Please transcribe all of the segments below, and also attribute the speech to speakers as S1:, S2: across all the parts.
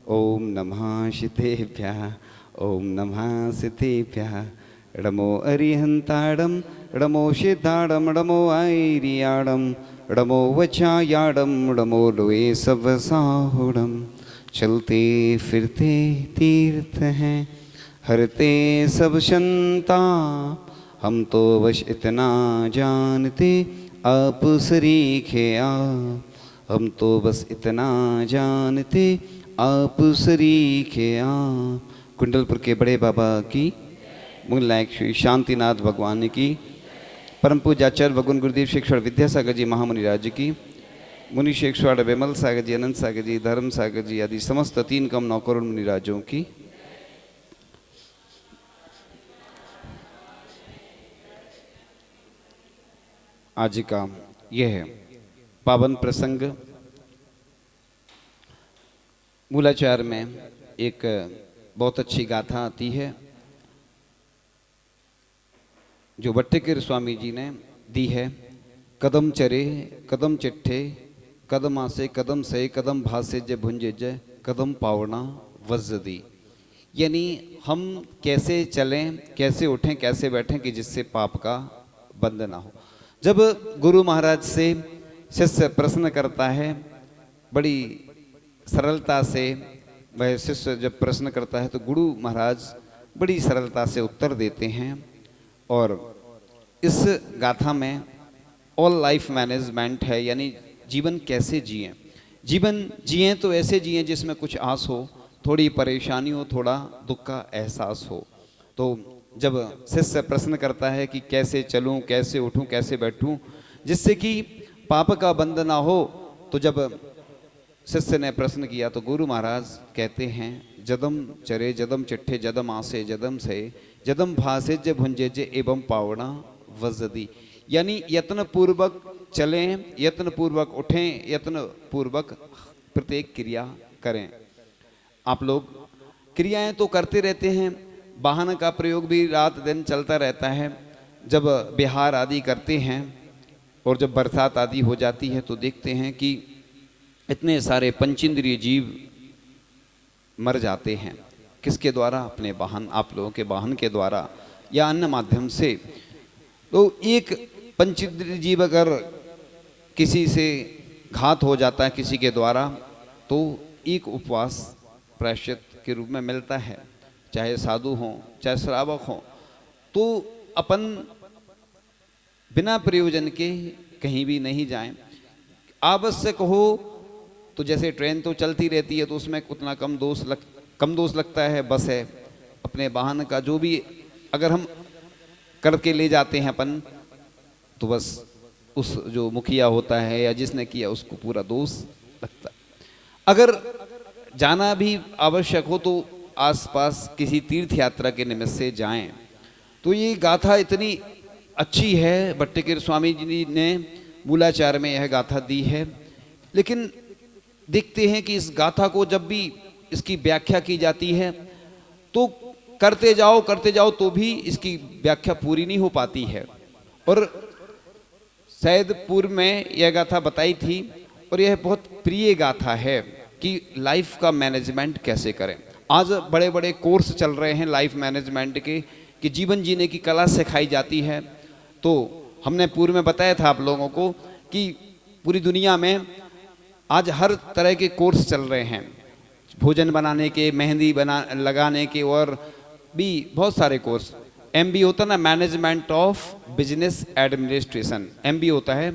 S1: ओम नमः शितेभ्यः ओम नमः सितेभ्यः ड़मो अरिहंताड़म ड़मो शिताड़म ड़मो आयरियाड़म ड़मो वचायाड़म ड़मो लोए सब साहुड़म। चलते फिरते तीर्थ हैं हरते सब संता, हम तो बस इतना जानते आप सरीखे आप, हम तो बस इतना जानते आप सरीखे आप। कुंडलपुर के बड़े बाबा की, मूल नायक श्री शांतिनाथ भगवान की, परम पूज्य आचार्य भगवान गुरुदेव शेखर विद्यासागर जी महामुनि राज्य की, मुनि शेखर विमल सागर जी, अनंत सागर जी, धर्म सागर जी आदि समस्त 3 कम 9 करोड़ मुनि राज्यों की। आज का यह पावन प्रसंग मूलाचार में एक बहुत अच्छी गाथा आती है जो भट्टिकेर स्वामी जी ने दी है। कदम चरे कदम चिट्ठे कदम आसे कदम से कदम भासे जय भुंजे जय कदम पावना वज्रदी। यानी हम कैसे चलें, कैसे उठें, कैसे बैठें कि जिससे पाप का बंध ना हो। जब गुरु महाराज से शिष्य प्रश्न करता है, बड़ी सरलता से वह शिष्य जब प्रश्न करता है तो गुरु महाराज बड़ी सरलता से उत्तर देते हैं। और इस गाथा में ऑल लाइफ मैनेजमेंट है, यानी जीवन कैसे जिएं। जीवन जिएं तो ऐसे जिएं जिसमें कुछ आस हो, थोड़ी परेशानी हो, थोड़ा दुख का एहसास हो। तो जब शिष्य प्रश्न करता है कि कैसे चलूं, कैसे उठूं, कैसे बैठूं जिससे कि पाप का बंध ना हो, तो जब शिष्य ने प्रश्न किया तो गुरु महाराज कहते हैं जदम चरे जदम चिट्ठे जदम आसे जदम से जदम भासे ज भुंजे जे एवं पावना वज्रदी। यानी यत्न पूर्वक चलें, यत्न पूर्वक उठें, यत्न पूर्वक प्रत्येक क्रिया करें। आप लोग क्रियाएं तो करते रहते हैं, वाहन का प्रयोग भी रात दिन चलता रहता है। जब बिहार आदि करते हैं और जब बरसात आदि हो जाती है तो देखते हैं कि इतने सारे पंचेंद्रिय जीव मर जाते हैं। किसके द्वारा? अपने वाहन, आप लोगों के वाहन के द्वारा या अन्य माध्यम से। तो एक पंचेंद्रिय जीव अगर किसी से घात हो जाता है किसी के द्वारा, तो एक उपवास प्रायश्चित के रूप में मिलता है, चाहे साधु हों चाहे श्रावक हों। तो अपन बिना प्रयोजन के कहीं भी नहीं जाएं। आवश्यक हो तो जैसे ट्रेन तो चलती रहती है तो उसमें उतना कम दोष लगता है, बस है अपने वाहन का जो भी अगर हम करके ले जाते हैं अपन, तो बस उस जो मुखिया होता है या जिसने किया उसको पूरा दोष लगता है। अगर जाना भी आवश्यक हो तो आसपास किसी तीर्थ यात्रा के निमित्त से जाएं। तो ये गाथा इतनी अच्छी है, भट्टिकेर स्वामी जी ने मूलाचार में यह गाथा दी है। लेकिन देखते हैं कि इस गाथा को जब भी इसकी व्याख्या की जाती है तो करते जाओ तो भी इसकी व्याख्या पूरी नहीं हो पाती है। और शायद पूर्व में यह गाथा बताई थी और यह बहुत प्रिय गाथा है कि लाइफ का मैनेजमेंट कैसे करें। आज बड़े बड़े कोर्स चल रहे हैं लाइफ मैनेजमेंट के, कि जीवन जीने की कला सिखाई जाती है। तो हमने पूर्व में बताया था आप लोगों को कि पूरी दुनिया में आज हर तरह के कोर्स चल रहे हैं, भोजन बनाने के, मेहंदी लगाने के, और भी बहुत सारे कोर्स। MBA होता है ना, management of business administration, MBA होता है,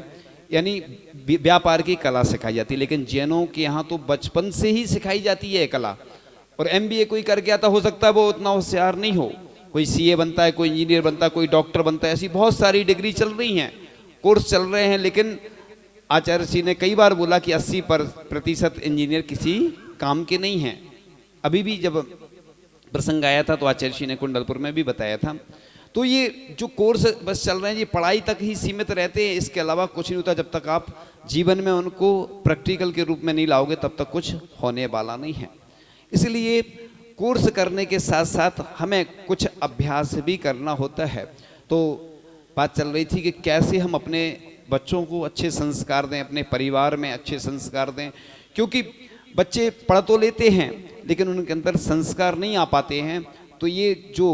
S1: यानी व्यापार की कला सिखाई जाती है। लेकिन जैनों के यहाँ तो बचपन से ही सिखाई जाती है कला। और MBA कोई करके आता, हो सकता है वो उतना होशियार नहीं हो, कोई CA बनता है, कोई इंजीनियर बनता है, कोई डॉक्टर बनता है, ऐसी बहुत सारी डिग्री चल रही हैं, कोर्स चल रहे हैं। लेकिन आचार्य जी ने कई बार बोला कि 80% इंजीनियर किसी काम के नहीं हैं। अभी भी जब प्रसंग आया था तो आचार्य जी ने कुंडलपुर में भी बताया था। तो ये जो कोर्स बस चल रहे हैं ये पढ़ाई तक ही सीमित रहते हैं, इसके अलावा कुछ नहीं होता। जब तक आप जीवन में उनको प्रैक्टिकल के रूप में नहीं लाओगे तब तक कुछ होने वाला नहीं है। इसलिए कोर्स करने के साथ साथ हमें कुछ अभ्यास भी करना होता है। तो बात चल रही थी कि कैसे हम अपने बच्चों को अच्छे संस्कार दें, अपने परिवार में अच्छे संस्कार दें। क्योंकि बच्चे पढ़ तो लेते हैं लेकिन उनके अंदर संस्कार नहीं आ पाते हैं। तो ये जो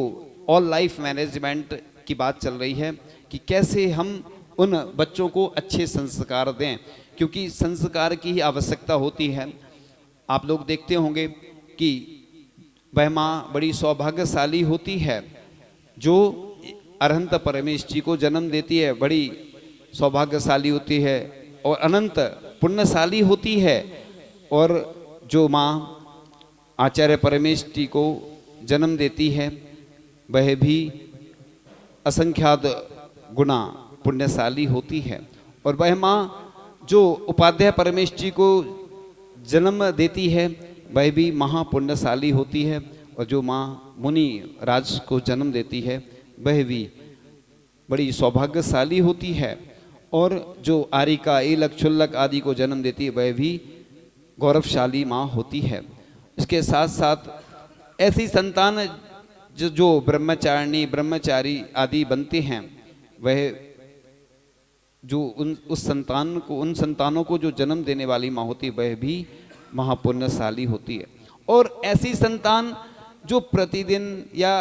S1: ऑल लाइफ मैनेजमेंट की बात चल रही है कि कैसे हम उन बच्चों को अच्छे संस्कार दें, क्योंकि संस्कार की ही आवश्यकता होती है। आप लोग देखते होंगे कि वह माँ बड़ी सौभाग्यशाली होती है जो अरहंत परमेश जी को जन्म देती है, बड़ी सौभाग्यशाली होती है और अनंत पुण्यशाली होती है। और जो माँ आचार्य परमेश जी को जन्म देती है वह भी असंख्यात गुना पुण्यशाली होती है। और वह माँ जो उपाध्याय परमेश जी को जन्म देती है वह भी महापुण्यशाली होती है। और जो माँ मुनि राज को जन्म देती है वह भी बड़ी सौभाग्यशाली होती है। और जो आरिका ईलक क्षुल्लक आदि को जन्म देती है वह भी गौरवशाली माँ होती है। इसके साथ साथ ऐसी संतान जो ब्रह्मचारिणी ब्रह्मचारी आदि बनते हैं वह जो उस संतान को उन संतानों को जो जन्म देने वाली माँ होती है वह भी महापुण्यशाली होती है। और ऐसी संतान जो प्रतिदिन या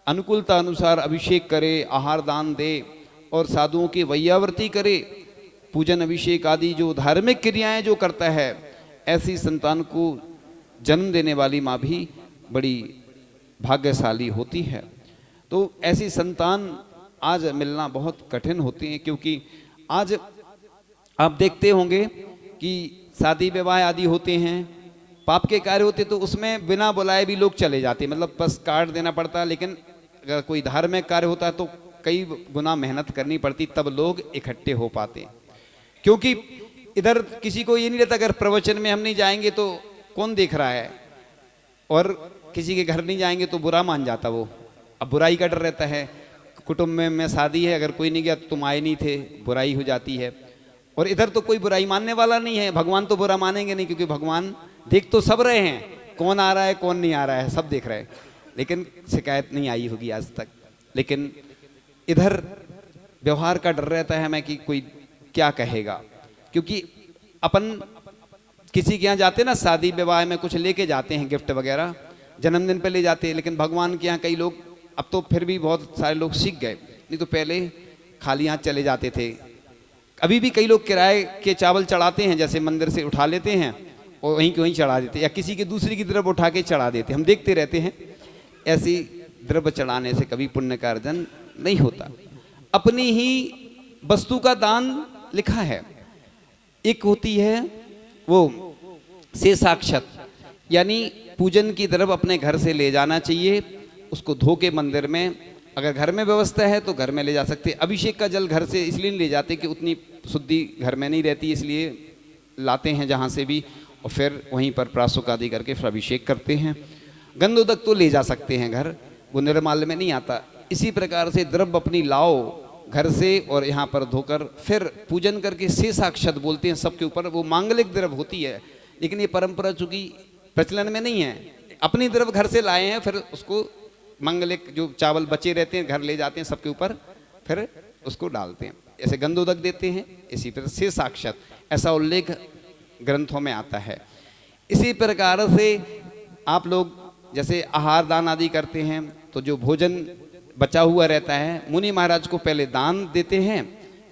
S1: अनुकूलता अनुसार अभिषेक करे, आहार दान दे और साधुओं की वैयावर्ती करे, पूजन अभिषेक आदि जो धार्मिक क्रियाएं जो करता है, ऐसी संतान को जन्म देने वाली माँ भी बड़ी भाग्यशाली होती है। तो ऐसी संतान आज मिलना बहुत कठिन होती है, क्योंकि आज आप देखते होंगे कि शादी विवाह आदि होते हैं, पाप के कार्य होते तो उसमें बिना बुलाए भी लोग चले जाते, मतलब बस कार्ड देना पड़ता है। लेकिन अगर कोई धार्मिक कार्य होता है तो कई गुना मेहनत करनी पड़ती, तब लोग इकट्ठे हो पाते। क्योंकि इधर किसी को ये नहीं रहता अगर प्रवचन में हम नहीं जाएंगे तो कौन देख रहा है, और किसी के घर नहीं जाएंगे तो बुरा मान जाता वो, अब बुराई का डर रहता है। कुटुंब में शादी है, अगर कोई नहीं गया तो तुम आए नहीं थे, बुराई हो जाती है। और इधर तो कोई बुराई मानने वाला नहीं है, भगवान तो बुरा मानेंगे नहीं, क्योंकि भगवान देख तो सब रहे हैं, कौन आ रहा है कौन नहीं आ रहा है सब देख रहे हैं, लेकिन शिकायत नहीं आई होगी आज तक। लेकिन इधर व्यवहार का डर रहता है हमें कि कोई क्या कहेगा, क्योंकि अपन किसी के यहाँ जाते ना शादी विवाह में कुछ लेके जाते हैं गिफ्ट वगैरह, जन्मदिन पे ले जाते हैं। लेकिन भगवान के यहाँ कई लोग, अब तो फिर भी बहुत सारे लोग सीख गए, नहीं तो पहले खाली हाथ चले जाते थे। अभी भी कई लोग किराए के चावल चढ़ाते हैं, जैसे मंदिर से उठा लेते हैं और वहीं के वहीं चढ़ा देते, या किसी के दूसरी की तरफ उठा के चढ़ा देते, हम देखते रहते हैं। ऐसी द्रव्य चढ़ाने से कभी पुण्य का अर्जन नहीं होता। अपनी ही वस्तु का दान लिखा है। एक होती है वो शेषाक्षत, यानी पूजन की तरफ अपने घर से ले जाना चाहिए, उसको धो के मंदिर में, अगर घर में व्यवस्था है तो घर में ले जा सकते। अभिषेक का जल घर से इसलिए नहीं ले जाते कि उतनी शुद्धि घर में नहीं रहती, इसलिए लाते हैं जहाँ से भी, और फिर वहीं पर प्राशुक आदि करके फिर अभिषेक करते हैं। गंधोदक तो ले जा सकते हैं घर, वो निर्माल्य में नहीं आता। इसी प्रकार से द्रव्य अपनी लाओ घर से और यहाँ पर धोकर फिर पूजन करके शेषाक्षत बोलते हैं सबके ऊपर, वो मांगलिक द्रव्य होती है। लेकिन ये परंपरा चूंकि प्रचलन में नहीं है, अपनी द्रव्य घर से लाए हैं, फिर उसको मांगलिक जो चावल बचे रहते हैं घर ले जाते हैं सबके ऊपर, फिर उसको डालते हैं। ऐसे गंधोदक देते हैं, इसी तरह शेषाक्षत, ऐसा उल्लेख ग्रंथों में आता है। इसी प्रकार से आप लोग जैसे आहार दान आदि करते हैं तो जो भोजन बचा हुआ रहता है, मुनि महाराज को पहले दान देते हैं,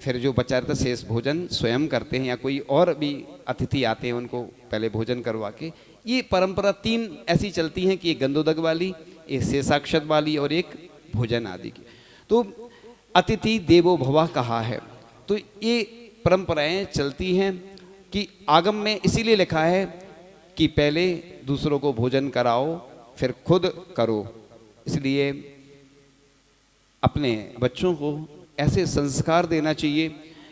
S1: फिर जो बचा रहता है शेष भोजन स्वयं करते हैं, या कोई और भी अतिथि आते हैं उनको पहले भोजन करवा के। ये परंपरा तीन ऐसी चलती हैं कि एक गंधोदक वाली, एक शेषाक्षत वाली और एक भोजन आदि की। तो अतिथि देवो भव कहा है, तो ये परंपराएं चलती हैं कि आगम में इसीलिए लिखा है कि पहले दूसरों को भोजन कराओ फिर खुद करो। इसलिए अपने बच्चों को ऐसे संस्कार देना चाहिए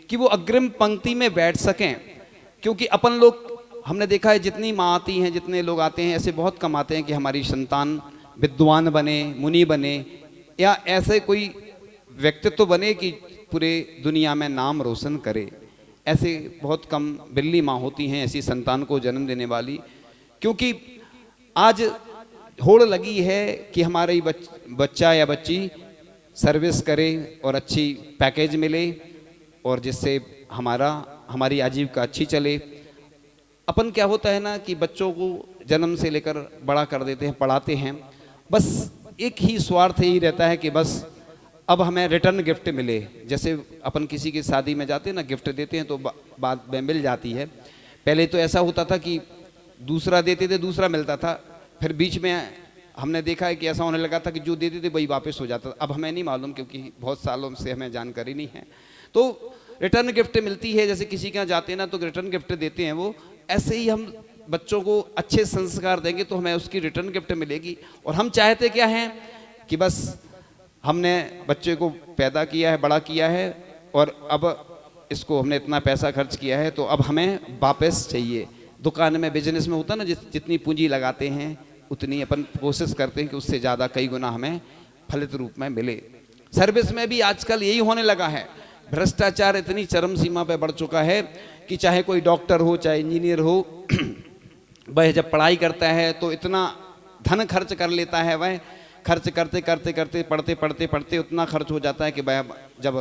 S1: कि वो अग्रिम पंक्ति में बैठ सकें, क्योंकि अपन लोग हमने देखा है जितनी माँ आती हैं, जितने लोग आते हैं, ऐसे बहुत कम आते हैं कि हमारी संतान विद्वान बने, मुनि बने, या ऐसे कोई व्यक्तित्व बने कि पूरे दुनिया में नाम रोशन करे। ऐसे बहुत कम बिल्ली माँ होती हैं ऐसी संतान को जन्म देने वाली, क्योंकि आज होड़ लगी है कि हमारी बच्चा या बच्ची सर्विस करे और अच्छी पैकेज मिले, और जिससे हमारी आजीविका अच्छी चले। अपन क्या होता है ना कि बच्चों को जन्म से लेकर बड़ा कर देते हैं, पढ़ाते हैं। बस एक ही स्वार्थ यही रहता है कि बस अब हमें रिटर्न गिफ्ट मिले। जैसे अपन किसी की शादी में जाते हैं ना, गिफ्ट देते हैं तो बाद में मिल जाती है। पहले तो ऐसा होता था कि दूसरा देते थे, दूसरा मिलता था, फिर बीच में हमने देखा है कि ऐसा होने लगा था कि जो देते थे वही वापस हो जाता था। अब हमें नहीं मालूम, क्योंकि बहुत सालों से हमें जानकारी नहीं है। तो रिटर्न गिफ्ट मिलती है, जैसे किसी के यहाँ जाते हैं ना तो रिटर्न गिफ्ट देते हैं वो, ऐसे ही हम बच्चों को अच्छे संस्कार देंगे तो हमें उसकी रिटर्न गिफ्ट मिलेगी। और हम चाहते क्या हैं कि बस हमने बच्चे को पैदा किया है, बड़ा किया है, और अब इसको हमने इतना पैसा खर्च किया है तो अब हमें वापस चाहिए। दुकान में, बिजनेस में होता है ना, जितनी पूंजी लगाते हैं उतनी अपन कोशिश करते हैं कि उससे ज़्यादा कई गुना हमें फलित रूप में मिले। सर्विस में भी आजकल यही होने लगा है। भ्रष्टाचार इतनी चरम सीमा पे बढ़ चुका है कि चाहे कोई डॉक्टर हो, चाहे इंजीनियर हो, वह जब पढ़ाई करता है तो इतना धन खर्च कर लेता है, वह खर्च करते करते करते पढ़ते पढ़ते पढ़ते उतना खर्च हो जाता है कि वह जब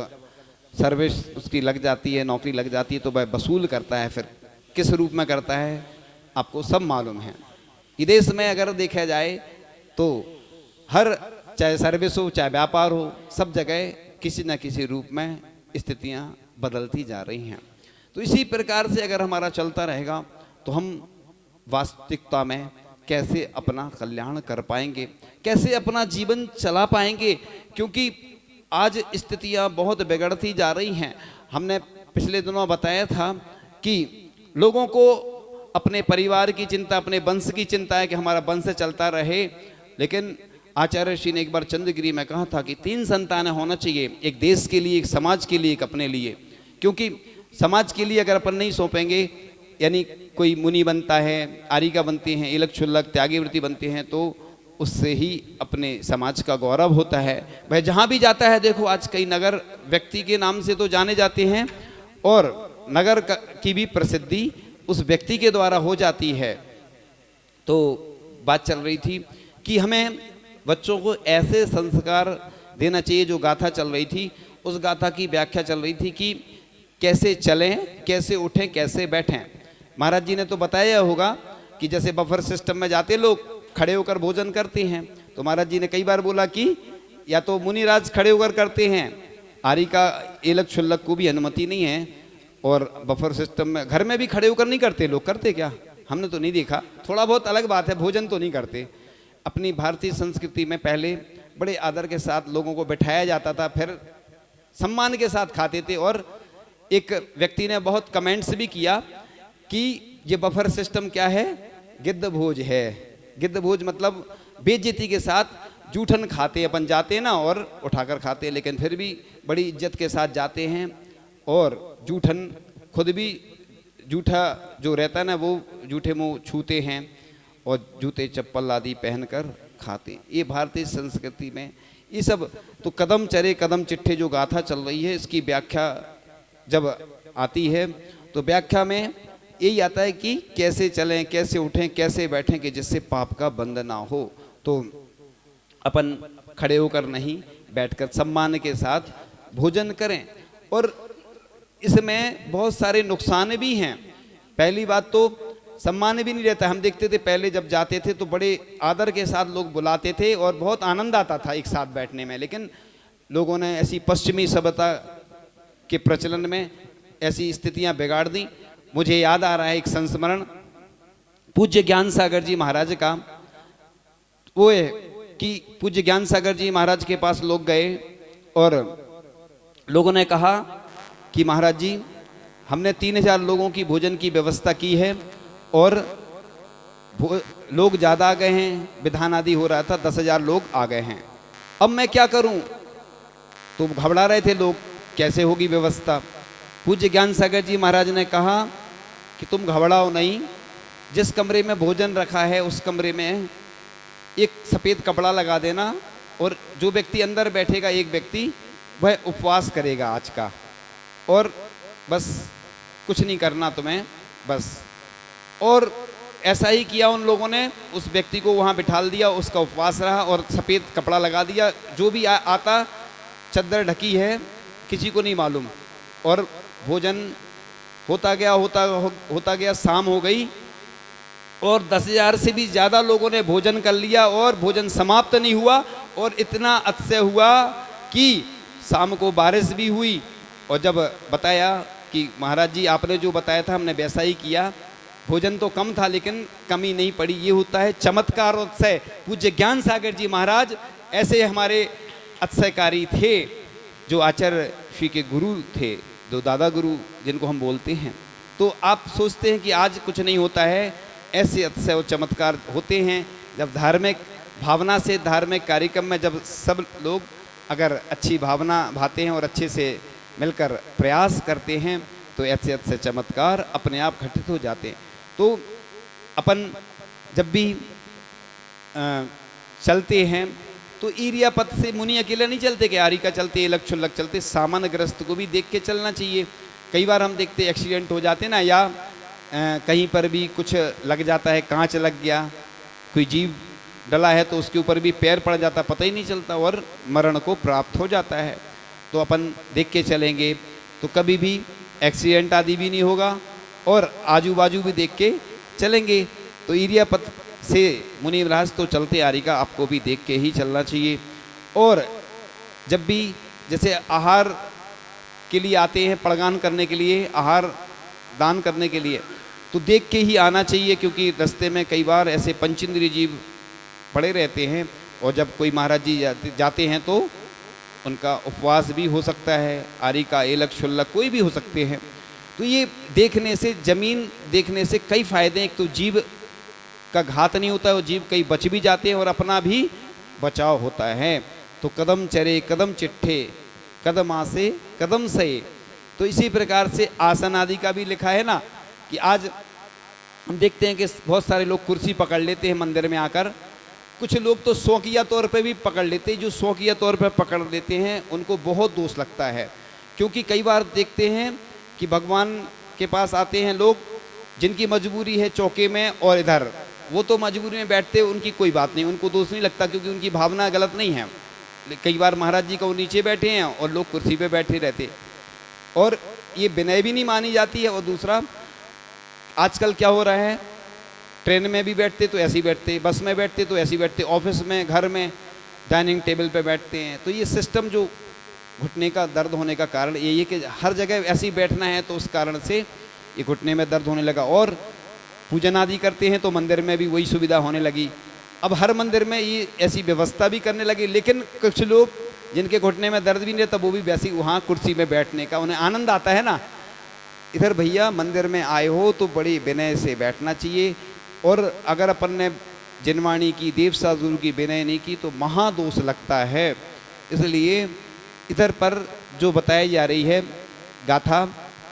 S1: सर्विस उसकी लग जाती है, नौकरी लग जाती है, तो वह वसूल करता है। फिर किस रूप में करता है आपको सब मालूम है। विदेश में अगर देखा जाए तो हर, चाहे सर्विस हो चाहे व्यापार हो, सब जगह किसी न किसी रूप में स्थितियां बदलती जा रही हैं। तो इसी प्रकार से अगर हमारा चलता रहेगा तो हम वास्तविकता में कैसे अपना कल्याण कर पाएंगे, कैसे अपना जीवन चला पाएंगे, क्योंकि आज स्थितियां बहुत बिगड़ती जा रही हैं। हमने पिछले दिनों बताया था कि लोगों को अपने परिवार की चिंता, अपने वंश की चिंता है कि हमारा वंश चलता रहे, लेकिन आचार्य श्री ने एक बार चंद्रगिरी में कहा था कि 3 संतानें होना चाहिए, एक देश के लिए, एक समाज के लिए, एक अपने लिए। क्योंकि समाज के लिए अगर अपन नहीं सौंपेंगे, यानी कोई मुनि बनता है, आरिका बनते हैं, इलक छुल्लक त्यागीवृत्ति बनते हैं, तो उससे ही अपने समाज का गौरव होता है। वह जहाँ भी जाता है, देखो आज कई नगर व्यक्ति के नाम से तो जाने जाते हैं और नगर की भी प्रसिद्धि उस व्यक्ति के द्वारा हो जाती है। तो बात चल रही थी कि हमें बच्चों को ऐसे संस्कार देना चाहिए, जो गाथा चल रही थी उस गाथा की व्याख्या चल रही थी कि कैसे चलें, कैसे उठें, कैसे बैठें। महाराज जी ने तो बताया होगा कि जैसे बफर सिस्टम में जाते लोग खड़े होकर भोजन करते हैं, तो महाराज जी ने कई बार बोला कि या तो मुनिराज खड़े होकर करते हैं, आरिका एलक छुल्लक को भी अनुमति नहीं है, और बफर सिस्टम में घर में भी खड़े होकर नहीं करते लोग। करते क्या, हमने तो नहीं देखा, थोड़ा बहुत अलग बात है, भोजन तो नहीं करते। अपनी भारतीय संस्कृति में पहले बड़े आदर के साथ लोगों को बैठाया जाता था, फिर सम्मान के साथ खाते थे। और एक व्यक्ति ने बहुत कमेंट्स भी किया कि ये बफर सिस्टम क्या है, गिद्ध भोज है। गिद्ध भोज मतलब बेइज्जती के साथ जूठन खाते, अपन जाते हैं ना और उठाकर खाते, लेकिन फिर भी बड़ी इज्जत के साथ जाते हैं और जूठन खुद भी जूठा जो रहता है ना, वो जूठे मुंह छूते हैं और जूते चप्पल आदि पहनकर खाते। ये भारतीय संस्कृति में ये सब। तो कदम चरे कदम चिट्ठे जो गाथा चल रही है, इसकी व्याख्या जब आती है तो व्याख्या में यही आता है कि कैसे चलें, कैसे उठें, कैसे बैठें कि जिससे पाप का बंध ना हो। तो अपन खड़े होकर नहीं, बैठकर सम्मान के साथ भोजन करें। और इसमें बहुत सारे नुकसान भी हैं। पहली बात तो सम्मान भी नहीं रहता। हम देखते थे पहले जब जाते थे तो बड़े आदर के साथ लोग बुलाते थे और बहुत आनंद आता था एक साथ बैठने में, लेकिन लोगों ने ऐसी पश्चिमी सभ्यता के प्रचलन में ऐसी स्थितियां बिगाड़ दी। मुझे याद आ रहा है एक संस्मरण पूज्य ज्ञान सागर जी महाराज का, वो है कि पूज्य ज्ञान सागर जी महाराज के पास लोग गए और लोगों ने कहा कि महाराज जी, हमने 3000 लोगों की भोजन की व्यवस्था की है और लोग ज़्यादा आ गए हैं, विधान आदि हो रहा था, 10,000 लोग आ गए हैं, अब मैं क्या करूं? तो घबरा रहे थे लोग, कैसे होगी व्यवस्था। पूज्य ज्ञान सागर जी महाराज ने कहा कि तुम घबराओ नहीं, जिस कमरे में भोजन रखा है उस कमरे में एक सफ़ेद कपड़ा लगा देना और जो व्यक्ति अंदर बैठेगा, एक व्यक्ति, वह उपवास करेगा आज का, और बस कुछ नहीं करना तुम्हें, बस। और ऐसा ही किया उन लोगों ने, उस व्यक्ति को वहाँ बिठाल दिया, उसका उपवास रहा और सफ़ेद कपड़ा लगा दिया। जो भी आता, चद्दर ढकी है, किसी को नहीं मालूम। और भोजन होता गया, होता गया, शाम हो गई और 10,000 से भी ज़्यादा लोगों ने भोजन कर लिया और भोजन समाप्त नहीं हुआ, और इतना अतिशय हुआ कि शाम को बारिश भी हुई। और जब बताया कि महाराज जी आपने जो बताया था हमने वैसा ही किया, भोजन तो कम था लेकिन कमी नहीं पड़ी। ये होता है चमत्कार और अतिशय। पूज्य ज्ञान सागर जी महाराज ऐसे हमारे अतिशयकारी थे, जो आचार्य श्री के गुरु थे, जो दादा गुरु जिनको हम बोलते हैं। तो आप सोचते हैं कि आज कुछ नहीं होता है, ऐसे अतिशय और चमत्कार होते हैं जब धार्मिक भावना से धार्मिक कार्यक्रम में जब सब लोग अगर अच्छी भावना भाते हैं और अच्छे से मिलकर प्रयास करते हैं तो ऐसे ऐसे चमत्कार अपने आप घटित हो जाते हैं। तो अपन जब भी चलते हैं तो ईरिया पथ से मुनि अकेले नहीं चलते कि आरी का चलते, लक छुल्लक चलते, सामान्य ग्रस्त को भी देख के चलना चाहिए। कई बार हम देखते एक्सीडेंट हो जाते ना, या कहीं पर भी कुछ लग जाता है, कांच लग गया, कोई जीव डला है तो उसके ऊपर भी पैर पड़ जाता, पता ही नहीं चलता और मरण को प्राप्त हो जाता है। तो अपन देख के चलेंगे तो कभी भी एक्सीडेंट आदि भी नहीं होगा, और आजू बाजू भी देख के चलेंगे। तो ईरिया पथ से मुनि महाराज तो चलते आ रही का आपको भी देख के ही चलना चाहिए। और जब भी जैसे आहार के लिए आते हैं, पड़गान करने के लिए, आहार दान करने के लिए, तो देख के ही आना चाहिए, क्योंकि रास्ते में कई बार ऐसे पंचेंद्रिय जीव पड़े रहते हैं, और जब कोई महाराज जी जाते हैं तो उनका उपवास भी हो सकता है, आरी का एलक शुल्लक कोई भी हो सकते हैं। तो ये देखने से, जमीन देखने से कई फायदे हैं। एक तो जीव का घात नहीं होता है, वो जीव कई बच भी जाते हैं और अपना भी बचाव होता है। तो कदम चरे कदम चिट्ठे, कदम आसे कदम सहे। तो इसी प्रकार से आसन आदि का भी लिखा है ना, कि आज हम देखते हैं कि बहुत सारे लोग कुर्सी पकड़ लेते हैं मंदिर में आकर। कुछ लोग तो शौकिया तौर पे भी पकड़ लेते हैं। जो शौकिया तौर पे पकड़ लेते हैं उनको बहुत दोष लगता है, क्योंकि कई बार देखते हैं कि भगवान के पास आते हैं लोग जिनकी मजबूरी है चौके में, और इधर वो तो मजबूरी में बैठते, उनकी कोई बात नहीं, उनको दोष नहीं लगता, क्योंकि उनकी भावना गलत नहीं है। कई बार महाराज जी को वो नीचे बैठे हैं और लोग कुर्सी पे बैठे रहते, और ये विनय भी नहीं मानी जाती है। और दूसरा, आजकल क्या हो रहा है, ट्रेन में भी बैठते तो ऐसे ही बैठते, बस में बैठते तो ऐसे ही बैठते, ऑफिस में, घर में डाइनिंग टेबल पे बैठते हैं। तो ये सिस्टम जो घुटने का दर्द होने का कारण यही है कि हर जगह ऐसे ही बैठना है, तो उस कारण से ये घुटने में दर्द होने लगा। और पूजन आदि करते हैं तो मंदिर में भी वही सुविधा होने लगी। अब हर मंदिर में ये ऐसी व्यवस्था भी करने लगे, लेकिन कुछ लोग जिनके घुटने में दर्द भी नहीं रहता वो भी वैसे ही वहाँ कुर्सी में बैठने का उन्हें आनंद आता है ना। इधर भैया मंदिर में आए हो तो बड़ी विनय से बैठना चाहिए, और अगर अपन ने जिनवाणी की, देव साधु की विनय नहीं की तो महादोष लगता है। इसलिए इधर पर जो बताई जा रही है गाथा,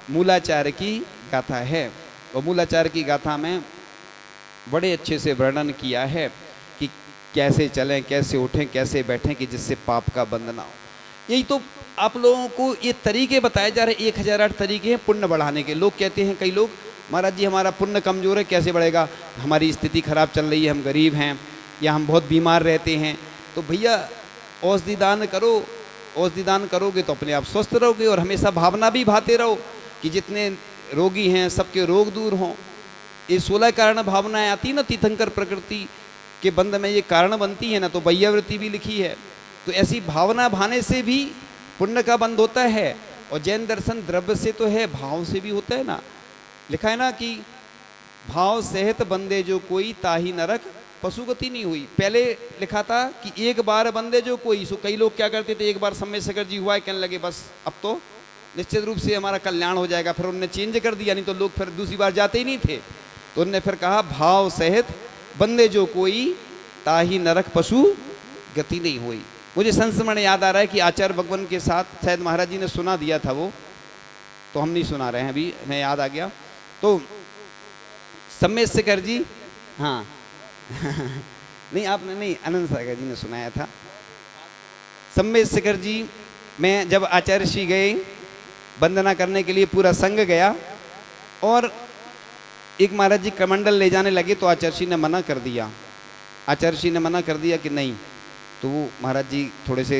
S1: मूलाचार्य की गाथा है, और मूलाचार्य की गाथा में बड़े अच्छे से वर्णन किया है कि कैसे चलें, कैसे उठें, कैसे बैठें कि जिससे पाप का बंध ना हो। यही तो आप लोगों को ये तरीके बताए जा रहे हैं। 1008 तरीके हैं पुण्य बढ़ाने के। लोग कहते हैं, कई लोग, महाराज जी हमारा पुण्य कमज़ोर है, कैसे बढ़ेगा, हमारी स्थिति खराब चल रही है, हम गरीब हैं, या हम बहुत बीमार रहते हैं। तो भैया औषधि दान करो, औषधि दान करोगे तो अपने आप स्वस्थ रहोगे, और हमेशा भावना भी भाते रहो कि जितने रोगी हैं सबके रोग दूर हों। ये 16 कारण भावनाएं आती ना, तीर्थंकर प्रकृति के बंध में ये कारण बनती है ना, तो वैयावृत्ति भी लिखी है। तो ऐसी भावना भाने से भी पुण्य का बंध होता है। और जैन दर्शन द्रव्य से तो है, भाव से भी होता है ना। लिखा है ना कि भाव सहित बंदे जो कोई ताही नरक पशुगति नहीं हुई। पहले लिखा था कि एक बार बंदे जो कोई, सो कई लोग क्या करते थे, एक बार सम्मेद शेखर जी हुआ है, कहने लगे बस अब तो निश्चित रूप से हमारा कल्याण हो जाएगा। फिर उन्होंने चेंज कर दिया, नहीं तो लोग फिर दूसरी बार जाते ही नहीं थे। तो उन्होंने फिर कहा भाव सहित बंदे जो कोई ताही नरक पशु गति नहीं हुई। मुझे संस्मरण याद आ रहा है कि आचार्य भगवान के साथ शायद महाराज जी ने सुना दिया था, वो तो हम नहीं सुना रहे हैं अभी, हमें याद आ गया। तो सम्मेद शेखर जी, हाँ नहीं आपने नहीं, आनंद सागर जी ने सुनाया था। सम्मेद शेखर जी में जब आचार्य श्री गए वंदना करने के लिए, पूरा संघ गया, और एक महाराज जी कमंडल ले जाने लगे तो आचार्य श्री ने मना कर दिया। आचार्य श्री ने मना कर दिया कि नहीं, तो वो महाराज जी थोड़े से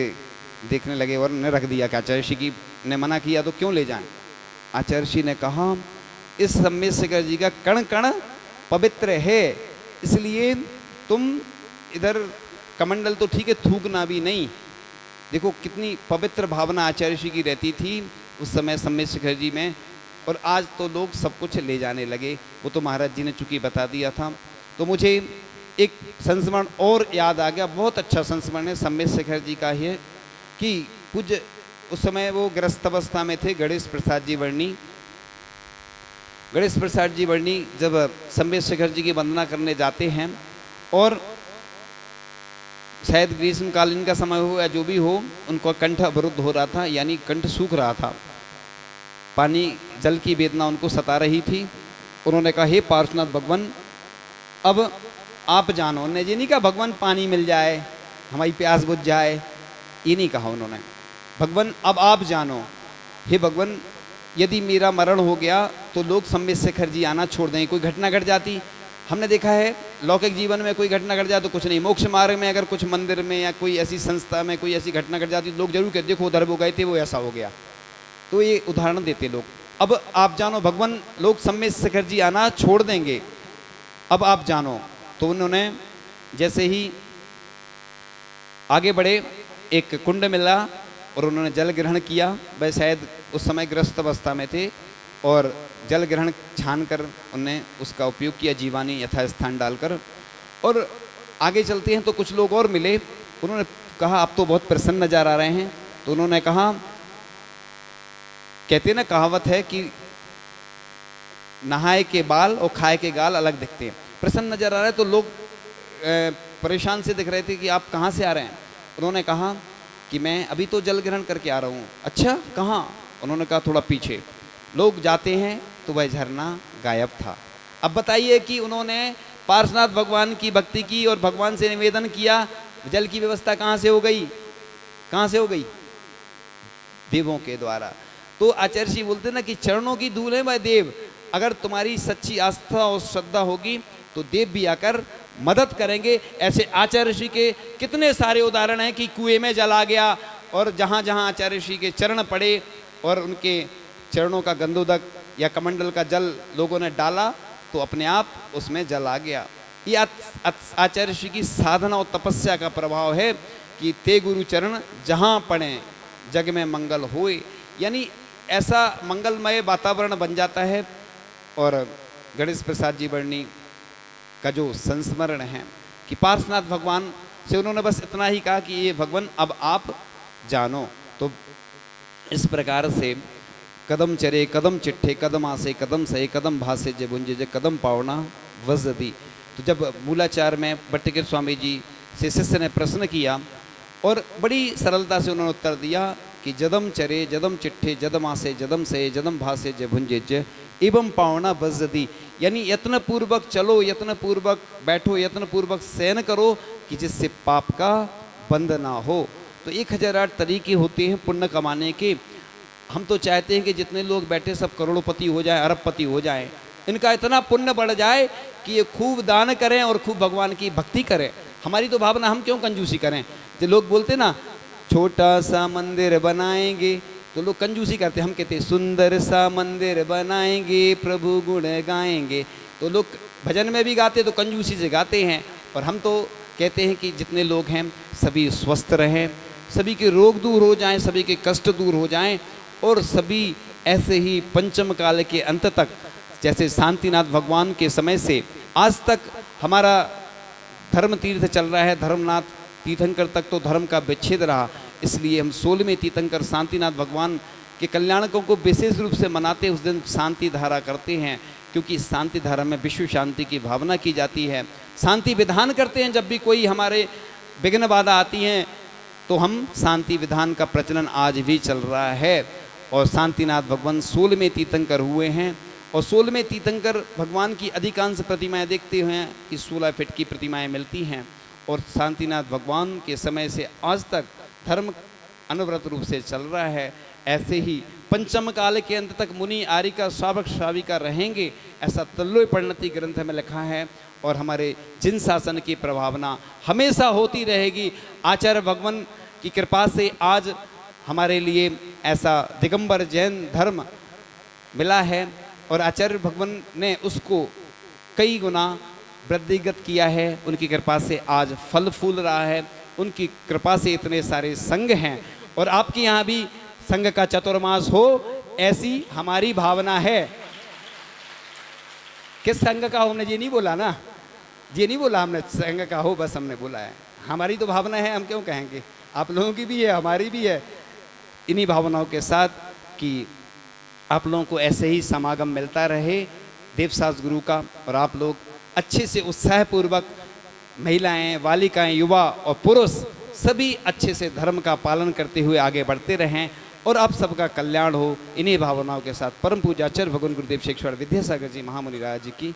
S1: देखने लगे और ने रख दिया कि आचार्य श्री की ने मना किया तो क्यों ले जाएं। आचार्य श्री ने कहा इस सम्मेद शेखर जी का कण कण पवित्र है, इसलिए तुम इधर कमंडल तो ठीक है, थूकना भी नहीं। देखो कितनी पवित्र भावना आचार्य श्री की रहती थी उस समय सम्मेद शिखर जी में। और आज तो लोग सब कुछ ले जाने लगे, वो तो महाराज जी ने चूंकि बता दिया था। तो मुझे एक संस्मरण और याद आ गया, बहुत अच्छा संस्मरण है सम्मेद शिखर जी का ही है कि पूज्य उस समय वो गृहस्थ अवस्था में थे, गणेश प्रसाद जी वर्णी। गणेश प्रसाद जी वर्णी जब सम्मेद शिखर जी की वंदना करने जाते हैं और शायद ग्रीष्मकालीन का समय हो या जो भी हो, उनको कंठ अवरुद्ध हो रहा था, यानी कंठ सूख रहा था, पानी जल की वेदना उनको सता रही थी। उन्होंने कहा हे पार्श्वनाथ भगवान अब आप जानो। उन्होंने ये नहीं कहा भगवान पानी मिल जाए हमारी प्यास बुझ जाए, ये नहीं कहा उन्होंने। भगवान अब आप जानो, हे भगवान यदि मेरा मरण हो गया तो लोग सम्मेद शिखर जी आना छोड़ देंगे। कोई घटना घट जाती, हमने देखा है लौकिक जीवन में कोई घटना घट जाए तो कुछ नहीं, मोक्ष मार्ग में अगर कुछ मंदिर में या कोई ऐसी संस्था में कोई ऐसी घटना घट जाती लोग जरूर कहते देखो उधर वो गए थे वो ऐसा हो गया। तो ये उदाहरण देते लोग। अब आप जानो भगवान लोग सम्मेद शिखर जी आना छोड़ देंगे, अब आप जानो। तो उन्होंने जैसे ही आगे बढ़े, एक कुंड मिला और उन्होंने जल ग्रहण किया। वह शायद उस समय ग्रस्त अवस्था में थे और जल ग्रहण छान कर उन्होंने उसका उपयोग किया, जीवानी यथास्थान डालकर। और आगे चलते हैं तो कुछ लोग और मिले, उन्होंने कहा आप तो बहुत प्रसन्न नजर आ रहे हैं। तो उन्होंने कहा, कहते ना कहावत है कि नहाए के बाल और खाए के गाल अलग दिखते हैं। प्रसन्न नजर आ रहा है तो लोग परेशान से दिख रहे थे कि आप कहाँ से आ रहे हैं। उन्होंने कहा कि मैं अभी तो जल ग्रहण करके आ रहा हूँ। अच्छा कहाँ? उन्होंने कहा थोड़ा पीछे। लोग जाते हैं तो वह झरना गायब था। अब बताइए कि उन्होंने पार्श्वनाथ भगवान की भक्ति की और भगवान से निवेदन किया, जल की व्यवस्था कहाँ से हो गई? कहाँ से हो गई? देवों के द्वारा। तो आचार्य जी बोलते ना कि चरणों की धूल है वह देव। अगर तुम्हारी सच्ची आस्था और श्रद्धा होगी तो देव भी आकर मदद करेंगे। ऐसे आचार्य ऋषि के कितने सारे उदाहरण हैं कि कुएं में जल आ गया और जहाँ जहाँ आचार्य ऋषि के चरण पड़े और उनके चरणों का गंधोदक या कमंडल का जल लोगों ने डाला तो अपने आप उसमें जल आ गया। ये आचार्य ऋषि की साधना और तपस्या का प्रभाव है कि ते गुरु चरण जहाँ पड़े जग में मंगल होए, यानी ऐसा मंगलमय वातावरण बन जाता है। और गणेश प्रसाद जी वर्णी का जो संस्मरण है कि पार्श्वनाथ भगवान से उन्होंने बस इतना ही कहा कि ये भगवान अब आप जानो। तो इस प्रकार से कदम चरे कदम चिट्ठे कदम आसे कदम सहे कदम भासे जे भुंजे जे कदम पावना वजदी। तो जब मूलाचार में भट्टगिर स्वामी जी से शिष्य ने प्रश्न किया और बड़ी सरलता से उन्होंने उत्तर दिया कि जदम चरे जदम चिट्ठे जदम आसे जदम सहे जदम भासे जे भुंजे जे एवं पावना वजदी, यानी यत्न पूर्वक चलो, यत्न पूर्वक बैठो, यत्न पूर्वक शयन करो कि जिससे पाप का बंध ना हो। तो 1008 तरीके होते हैं पुण्य कमाने के। हम तो चाहते हैं कि जितने लोग बैठे सब करोड़पति हो जाएं, अरबपति हो जाएं, इनका इतना पुण्य बढ़ जाए कि ये खूब दान करें और खूब भगवान की भक्ति करें। हमारी तो भावना, हम क्यों कंजूसी करें? जो लोग बोलते ना छोटा सा मंदिर बनाएंगे तो लोग कंजूसी करते, हम कहते सुंदर सा मंदिर बनाएंगे प्रभु गुण गाएंगे। तो लोग भजन में भी गाते तो कंजूसी से गाते हैं। और हम तो कहते हैं कि जितने लोग हैं सभी स्वस्थ रहें, सभी के रोग दूर हो जाएं, सभी के कष्ट दूर हो जाएं और सभी ऐसे ही पंचम काल के अंत तक, जैसे शांतिनाथ भगवान के समय से आज तक हमारा धर्म तीर्थ चल रहा है, धर्मनाथ तीर्थंकर तक तो धर्म का विच्छेद रहा। इसलिए हम 16वें तीर्थंकर शांतिनाथ भगवान के कल्याणकों को विशेष रूप से मनाते उस दिन शांति धारा करते हैं, क्योंकि शांति धारा में विश्व शांति की भावना की जाती है। शांति विधान करते हैं, जब भी कोई हमारे विघ्न बाधा आती हैं तो हम शांति विधान का प्रचलन आज भी चल रहा है। और शांतिनाथ भगवान 16वें तीर्थंकर हुए हैं। और 16वें तीर्थंकर भगवान की अधिकांश प्रतिमाएं देखते हैं कि 16 फीट की प्रतिमाएं मिलती हैं। और शांतिनाथ भगवान के समय से आज तक धर्म अनुव्रत रूप से चल रहा है। ऐसे ही पंचम काल के अंत तक मुनि आरिका श्रावक श्राविका रहेंगे, ऐसा तल्लोय परिणति ग्रंथ में लिखा है। और हमारे जिन शासन की प्रभावना हमेशा होती रहेगी। आचार्य भगवान की कृपा से आज हमारे लिए ऐसा दिगंबर जैन धर्म मिला है और आचार्य भगवान ने उसको कई गुना वृद्धिगत किया है। उनकी कृपा से आज फल फूल रहा है, उनकी कृपा से इतने सारे संघ हैं और आपके यहाँ भी संघ का चतुर्मास हो, ऐसी हमारी भावना है। किस संघ का हो हमने ये नहीं बोला ना, ये नहीं बोला हमने संघ का हो, बस हमने बोला है। हमारी तो भावना है, हम क्यों कहेंगे, आप लोगों की भी है, हमारी भी है। इन्हीं भावनाओं के साथ कि आप लोगों को ऐसे ही समागम मिलता रहे देवसास गुरु का, और आप लोग अच्छे से उत्साहपूर्वक, महिलाएं, बालिकाएं, युवा और पुरुष सभी अच्छे से धर्म का पालन करते हुए आगे बढ़ते रहें और आप सबका कल्याण हो। इन्हीं भावनाओं के साथ परम पूज्य आचार्य भगवान गुरुदेव शेखर विद्यासागर जी महामुनि राज जी की